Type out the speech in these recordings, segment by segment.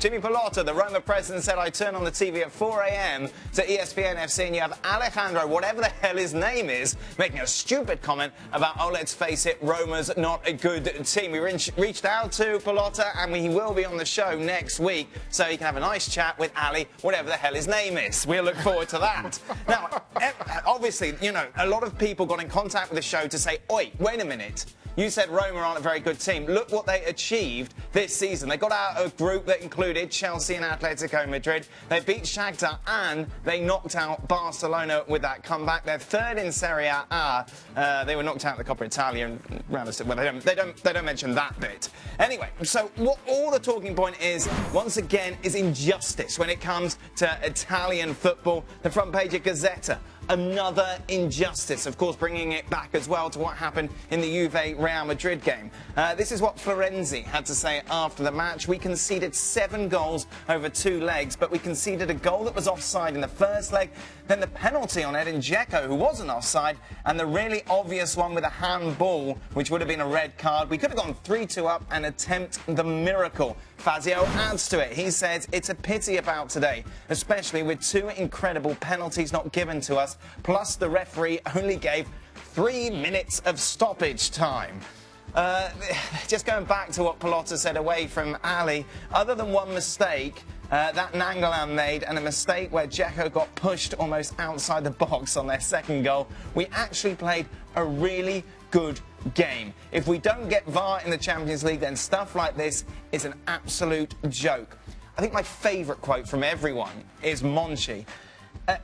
Jimmy Pallotta, the Roma president, said, I turn on the TV at 4 a.m. to ESPN FC and you have Alejandro, whatever the hell his name is, making a stupid comment about, oh, let's face it, Roma's not a good team. We reached out to Pallotta and he will be on the show next week so he can have a nice chat with Ali, whatever the hell his name is. We'll look forward to that. Now, obviously, you know, a lot of people got in contact with the show to say, oi, wait a minute. You said Roma aren't a very good team. Look what they achieved this season. They got out of a group that included Chelsea and Atletico Madrid. They beat Shakhtar and they knocked out Barcelona with that comeback. They're third in Serie A. They were knocked out of the Coppa Italia and round us. Well, they don't mention that bit. Anyway, so what all the talking point is, once again, is injustice when it comes to Italian football. The front page of Gazzetta. Another injustice, of course, bringing it back as well to what happened in the Juve-Real Madrid game. This is what Florenzi had to say after the match. We conceded 7 goals over 2 legs, but we conceded a goal that was offside in the first leg, then the penalty on Edin Dzeko, who wasn't offside, and the really obvious one with a handball, which would have been a red card. We could have gone 3-2 up and attempt the miracle. Fazio adds to it. He says, it's a pity about today, especially with 2 incredible penalties not given to us, plus the referee only gave 3 minutes of stoppage time. Just going back to what Pallotta said away from Ali, other than one mistake that Nangolan made and a mistake where Dzeko got pushed almost outside the box on their second goal, we actually played a really good game. If we don't get VAR in the Champions League, then stuff like this is an absolute joke. I think my favourite quote from everyone is Monchi.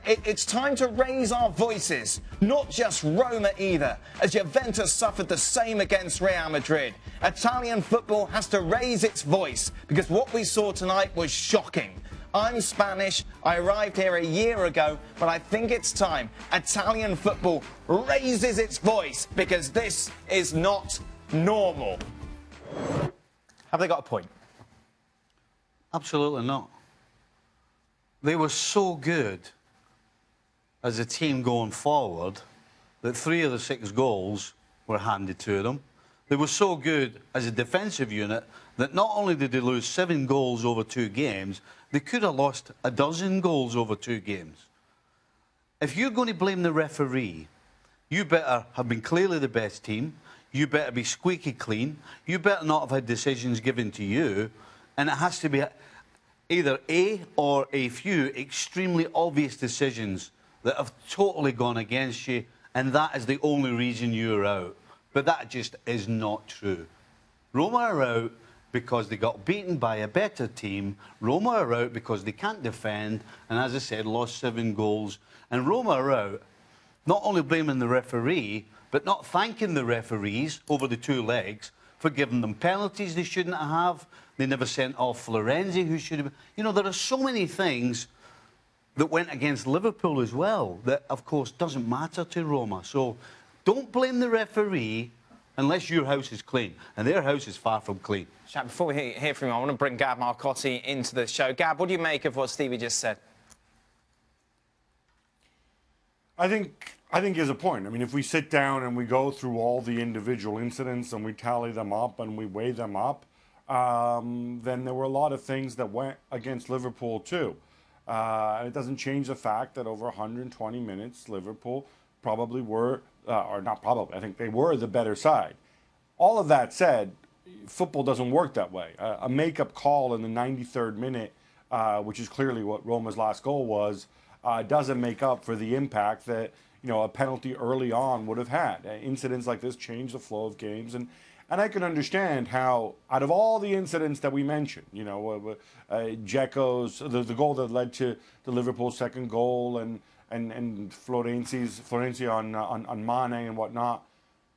It's time to raise our voices, not just Roma either, as Juventus suffered the same against Real Madrid. Italian football has to raise its voice because what we saw tonight was shocking. I'm Spanish, I arrived here a year ago, but I think it's time Italian football raises its voice because this is not normal. Have they got a point? Absolutely not. They were so good as a team going forward that 3 of the 6 goals were handed to them. They were so good as a defensive unit that not only did they lose 7 goals over 2 games, they could have lost 12 goals over 2 games. If you're going to blame the referee, you better have been clearly the best team, you better be squeaky clean, you better not have had decisions given to you, and it has to be either a or a few extremely obvious decisions that have totally gone against you, and that is the only reason you're out. But that just is not true. Roma are out because they got beaten by a better team. Roma are out because they can't defend, and as I said, lost 7 goals. And Roma are out not only blaming the referee, but not thanking the referees over the 2 legs for giving them penalties they shouldn't have. They never sent off Florenzi, who should have... You know, there are so many things that went against Liverpool as well that, of course, doesn't matter to Roma. So don't blame the referee unless your house is clean. And their house is far from clean. Shaq, before we hear from you, I want to bring Gab Marcotti into the show. Gab, what do you make of what Stevie just said? I think he has a point. I mean, if we sit down and we go through all the individual incidents and we tally them up and we weigh them up, then there were a lot of things that went against Liverpool too. And it doesn't change the fact that over 120 minutes, Liverpool probably were, or not probably, I think they were the better side. All of that said, football doesn't work that way. A make-up call in the 93rd minute, which is clearly what Roma's last goal was, doesn't make up for the impact that, you know, a penalty early on would have had. Incidents like this change the flow of games, and I can understand how, out of all the incidents that we mentioned, you know, Dzeko's, the goal that led to the Liverpool second goal, and Florenzi on Mane and whatnot,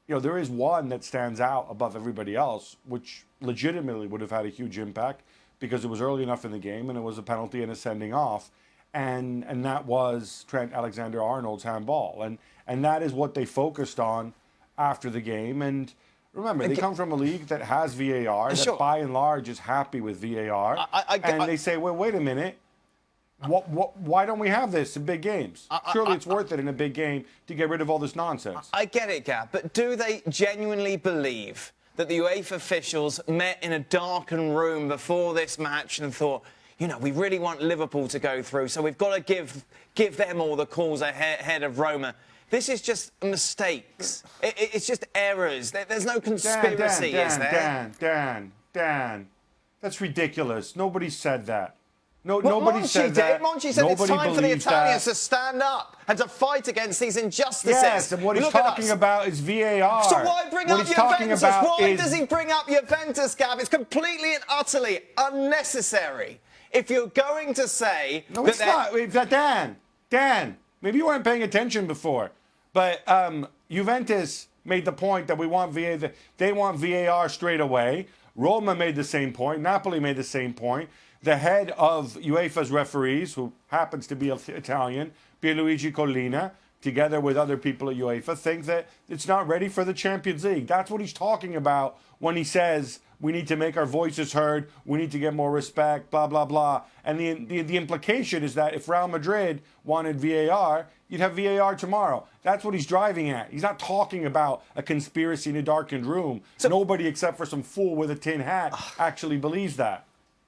you know, there is one that stands out above everybody else, which legitimately would have had a huge impact because it was early enough in the game and it was a penalty and a sending off, and that was Trent Alexander-Arnold's handball, and that is what they focused on after the game. And remember, they come from a league that has VAR, that by and large is happy with VAR, and they say, well, wait a minute, why don't we have this in big games? Surely it's worth it in a big game to get rid of all this nonsense. I get it, Gab, but do they genuinely believe that the UEFA officials met in a darkened room before this match and thought, you know, we really want Liverpool to go through, so we've got to give them all the calls ahead of Roma. This is just mistakes. It's just errors. There's no conspiracy, is there? Dan, that's ridiculous. Nobody said that. No, Well, nobody Monchi said that. did. Monchi said Nobody it's time for the believes Italians that. to stand up and to fight against these injustices. Yes, and what he's Look at talking us. about is VAR. So why bring what up he's talking Juventus? about Why is does he bring up Juventus, Gab? It's completely and utterly unnecessary. If you're going to say No, that it's not. Dan, maybe you weren't paying attention before, but Juventus made the point that we want VAR. They want VAR straight away. Roma made the same point. Napoli made the same point. The head of UEFA's referees, who happens to be Italian, Pierluigi Collina, together with other people at UEFA, think that it's not ready for the Champions League. That's what he's talking about when he says we need to make our voices heard, we need to get more respect, blah, blah, blah. And the implication is that if Real Madrid wanted VAR, you'd have VAR tomorrow. That's what he's driving at. He's not talking about a conspiracy in a darkened room. So, nobody except for some fool with a tin hat actually believes that.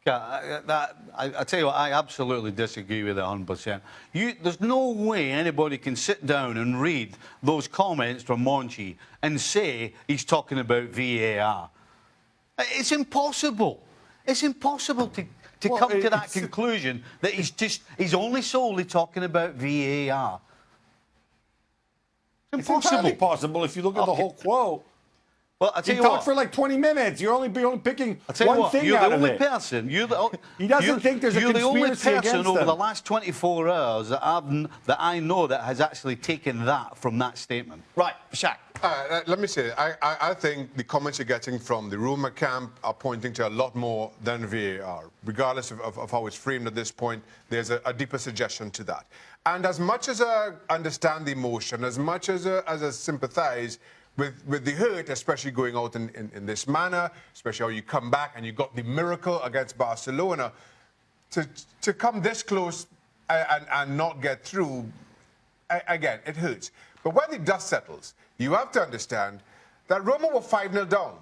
I tell you what, I absolutely disagree with it 100%. There's no way anybody can sit down and read those comments from Monchi and say he's talking about VAR. It's impossible. It's impossible to come to that conclusion that he's only solely talking about VAR. It's impossible. It's entirely possible if you look at the whole quote. Well, I tell he you talked what, for like 20 minutes. You're only picking one thing you're out the of only it. person. He doesn't think there's a You're the only conspiracy person against over them. the last 24 hours that I know that has actually taken that from that statement. Right, Shaq. Let me say, I think the comments you're getting from the Roma camp are pointing to a lot more than VAR. Regardless of how it's framed at this point, there's a deeper suggestion to that. And as much as I understand the emotion, as much as I sympathize with the hurt, especially going out in this manner, especially how you come back and you got the miracle against Barcelona, to come this close and not get through, again, it hurts. But when the dust settles, you have to understand that Roma were 5-0 down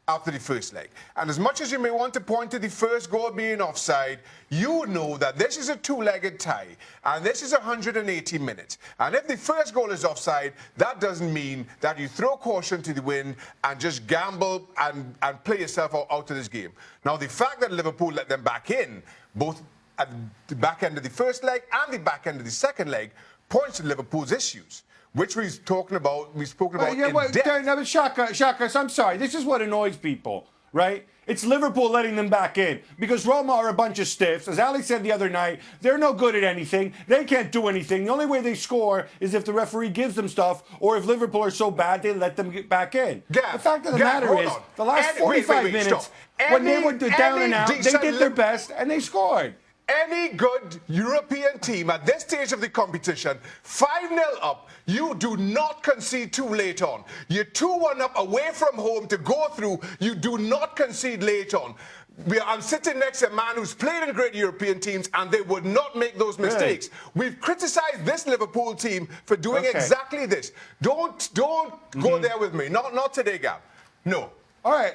after the first leg. And as much as you may want to point to the first goal being offside, you know that this is a two-legged tie, and this is 180 minutes. And if the first goal is offside, that doesn't mean that you throw caution to the wind and just gamble and play yourself out of this game. Now, the fact that Liverpool let them back in, both at the back end of the first leg and the back end of the second leg, points to Liverpool's issues, which we've spoken about in depth. No, but Shaka, I'm sorry. This is what annoys people, right? It's Liverpool letting them back in because Roma are a bunch of stiffs. As Ali said the other night, they're no good at anything. They can't do anything. The only way they score is if the referee gives them stuff or if Liverpool are so bad they let them get back in. The fact of the matter is, the last 45 minutes, when they were down and out, they did their best and they scored. Any good European team at this stage of the competition, 5-0 up, you do not concede too late on. You're 2-1 up away from home to go through. You do not concede late on. I'm sitting next to a man who's played in great European teams, and they would not make those mistakes. Really? We've criticized this Liverpool team for doing exactly this. Don't go there with me. Not today, Gab. No. All right.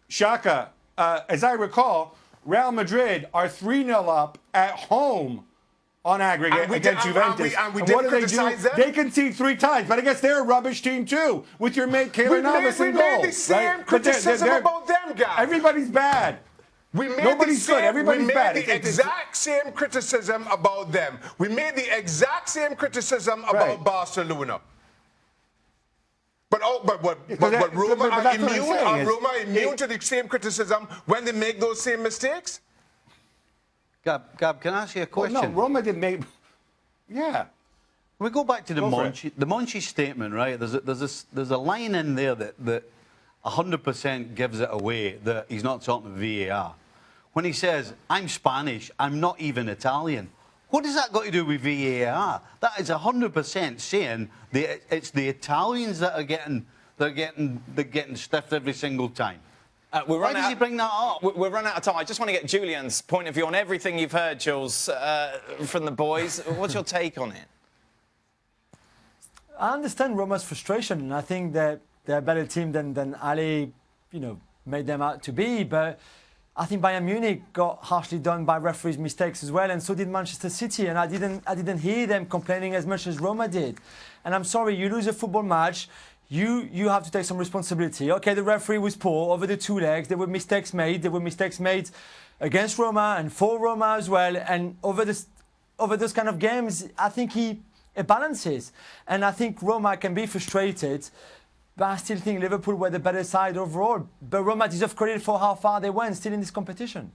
Shaka, as I recall, Real Madrid are 3-0 up at home on aggregate against Juventus. And we what didn't criticize them. They concede 3 times, but I guess they're a rubbish team too, with your mate Keylor Navas in goal. We made the same criticism about them, guys. Everybody's bad. Nobody's good. Everybody's bad. We made the exact same criticism about them. We made the exact same criticism about Barcelona. But Roma are immune to the same criticism when they make those same mistakes? Gab, can I ask you a question? Well, no, Roma didn't make... Yeah. We go back to the Monchi statement, right? There's a line in there that 100% gives it away that he's not talking VAR. When he says, I'm Spanish, I'm not even Italian. What does that got to do with VAR? That is 100% saying it's the Italians that are getting stiffed every single time. Why does he bring that up? We're running out of time. I just want to get Julian's point of view on everything you've heard, Jules, from the boys. What's your take on it? I understand Roma's frustration, and I think that they're a better team than Ali made them out to be. But I think Bayern Munich got harshly done by referees' mistakes as well, and so did Manchester City. And I didn't hear them complaining as much as Roma did. And I'm sorry, you lose a football match, you have to take some responsibility. Okay, the referee was poor over the two legs. There were mistakes made. There were mistakes made against Roma and for Roma as well. And over those kind of games, I think it balances. And I think Roma can be frustrated. But I still think Liverpool were the better side overall. But Roma deserve credit for how far they went still in this competition.